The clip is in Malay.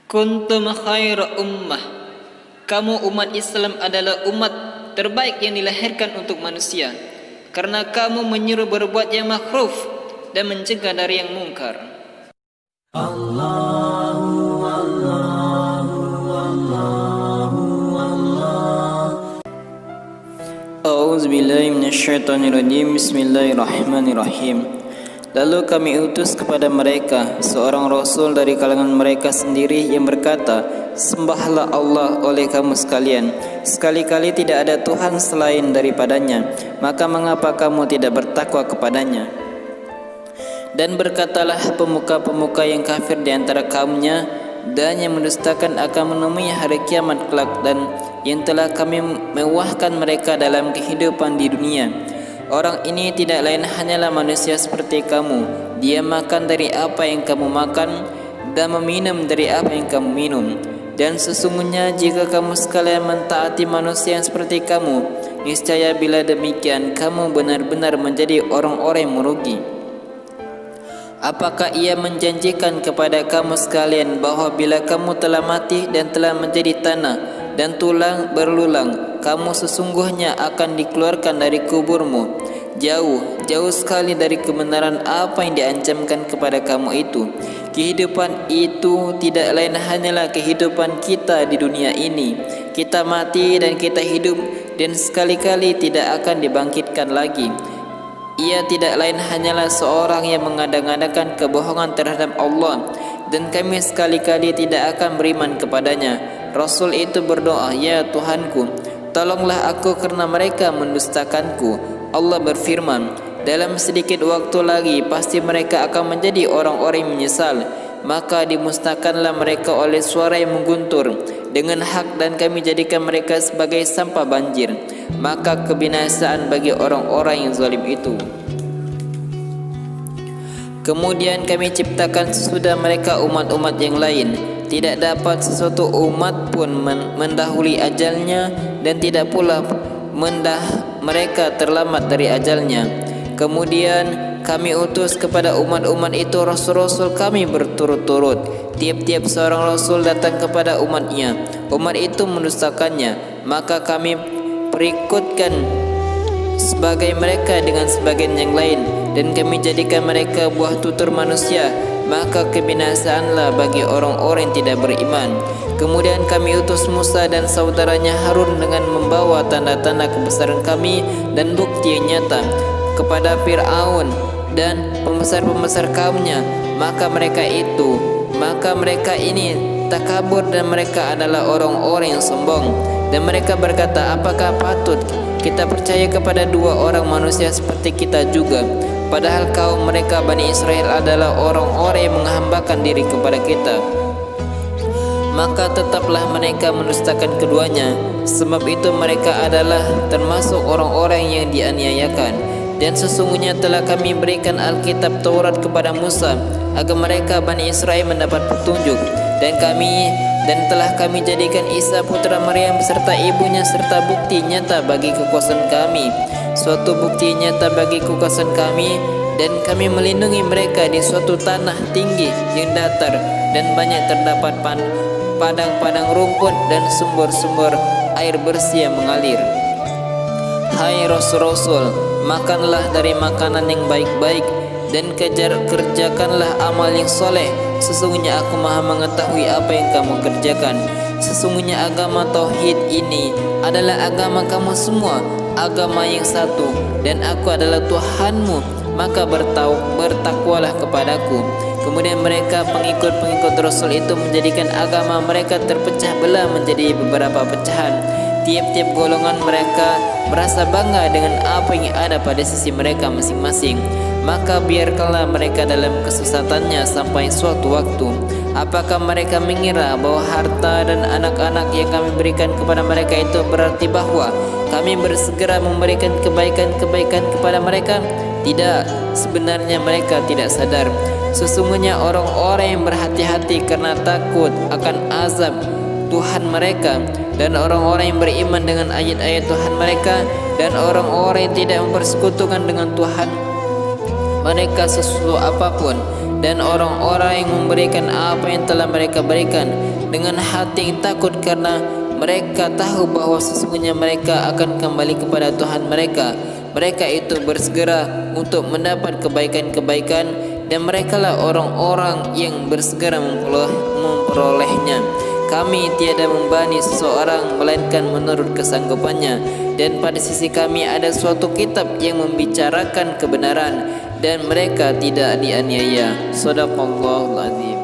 Kuntum khaira ummah. Kamu umat Islam adalah umat terbaik yang dilahirkan untuk manusia, karena kamu menyuruh berbuat yang makruf dan mencegah dari yang mungkar. A'udzubillahi minasyaitonirrajim. Bismillahirrahmanirrahim. Lalu kami utus kepada mereka seorang rasul dari kalangan mereka sendiri yang berkata, sembahlah Allah oleh kamu sekalian, sekali-kali tidak ada Tuhan selain daripadanya, maka mengapa kamu tidak bertakwa kepadanya? Dan berkatalah pemuka-pemuka yang kafir di antara kaumnya dan yang mendustakan akan menemui hari kiamat kelak, dan yang telah kami mewahkan mereka dalam kehidupan di dunia. Orang ini tidak lain hanyalah manusia seperti kamu. Dia makan dari apa yang kamu makan dan meminum dari apa yang kamu minum. Dan sesungguhnya jika kamu sekalian mentaati manusia yang seperti kamu, niscaya bila demikian kamu benar-benar menjadi orang-orang yang merugi. Apakah ia menjanjikan kepada kamu sekalian bahwa bila kamu telah mati dan telah menjadi tanah dan tulang belulang, kamu sesungguhnya akan dikeluarkan dari kuburmu? Jauh sekali dari kebenaran apa yang diancamkan kepada kamu itu. Kehidupan itu tidak lain hanyalah kehidupan kita di dunia ini. Kita mati dan kita hidup, dan sekali-kali tidak akan dibangkitkan lagi. Ia tidak lain hanyalah seorang yang mengada-ngadakan kebohongan terhadap Allah, dan kami sekali-kali tidak akan beriman kepadanya. Rasul itu berdoa, ya Tuhanku, tolonglah aku karena mereka mendustakanku. Allah berfirman, dalam sedikit waktu lagi pasti mereka akan menjadi orang-orang yang menyesal. Maka dimusnahkanlah mereka oleh suara yang mengguntur dengan hak, dan kami jadikan mereka sebagai sampah banjir. Maka kebinasaan bagi orang-orang yang zalim itu. Kemudian kami ciptakan sesudah mereka umat-umat yang lain. Tidak dapat sesuatu umat pun mendahului ajalnya, dan tidak pula mereka terlambat dari ajalnya. Kemudian kami utus kepada umat-umat itu rasul-rasul kami berturut-turut. Tiap-tiap seorang rasul datang kepada umatnya, umat itu mendustakannya, maka kami perikutkan sebagai mereka dengan sebagian yang lain, dan kami jadikan mereka buah tutur manusia. Maka kebinasaanlah bagi orang-orang yang tidak beriman. Kemudian kami utus Musa dan saudaranya Harun dengan membawa tanda-tanda kebesaran kami dan bukti yang nyata kepada Fir'aun dan pembesar-pembesar kaumnya. Maka mereka ini takabur, dan mereka adalah orang-orang yang sombong. Dan mereka berkata, apakah patut kita percaya kepada dua orang manusia seperti kita juga? Padahal kaum mereka Bani Israel adalah orang-orang yang menghambakan diri kepada kita. Maka tetaplah mereka mendustakan keduanya, sebab itu mereka adalah termasuk orang-orang yang dianiayakan. Dan sesungguhnya telah kami berikan Alkitab Taurat kepada Musa agar mereka Bani Israel mendapat petunjuk, dan telah kami jadikan Isa putra Maryam beserta ibunya serta bukti nyata bagi kekuasaan kami, suatu bukti nyata bagi kekuasaan kami, dan kami melindungi mereka di suatu tanah tinggi yang datar, dan banyak terdapat padang-padang rumput dan sumber-sumber air bersih yang mengalir. Hai Rasul-Rasul, makanlah dari makanan yang baik-baik dan kerjakanlah amal yang soleh. Sesungguhnya aku maha mengetahui apa yang kamu kerjakan. Sesungguhnya agama Tauhid ini adalah agama kamu semua, agama yang satu, dan aku adalah Tuhanmu, maka bertakwalah kepadaku. Kemudian mereka pengikut-pengikut Rasul itu menjadikan agama mereka terpecah belah menjadi beberapa pecahan. Tiap-tiap golongan mereka merasa bangga dengan apa yang ada pada sisi mereka masing-masing. Maka biarkanlah mereka dalam kesesatannya sampai suatu waktu. Apakah mereka mengira bahwa harta dan anak-anak yang kami berikan kepada mereka itu berarti bahwa kami bersegera memberikan kebaikan-kebaikan kepada mereka? Tidak, sebenarnya mereka tidak sadar. Sesungguhnya orang-orang yang berhati-hati karena takut akan azab Tuhan mereka, dan orang-orang yang beriman dengan ayat-ayat Tuhan mereka, dan orang-orang yang tidak mempersekutukan dengan Tuhan mereka sesuatu apapun, dan orang-orang yang memberikan apa yang telah mereka berikan dengan hati yang takut karena mereka tahu bahwa sesungguhnya mereka akan kembali kepada Tuhan mereka. Mereka itu bersegera untuk mendapat kebaikan-kebaikan, dan merekalah orang-orang yang bersegera memperolehnya. Kami tiada membebani seseorang melainkan menurut kesanggupannya, dan pada sisi kami ada suatu kitab yang membicarakan kebenaran, dan mereka tidak dianiaya. Shadaqallahul Azim.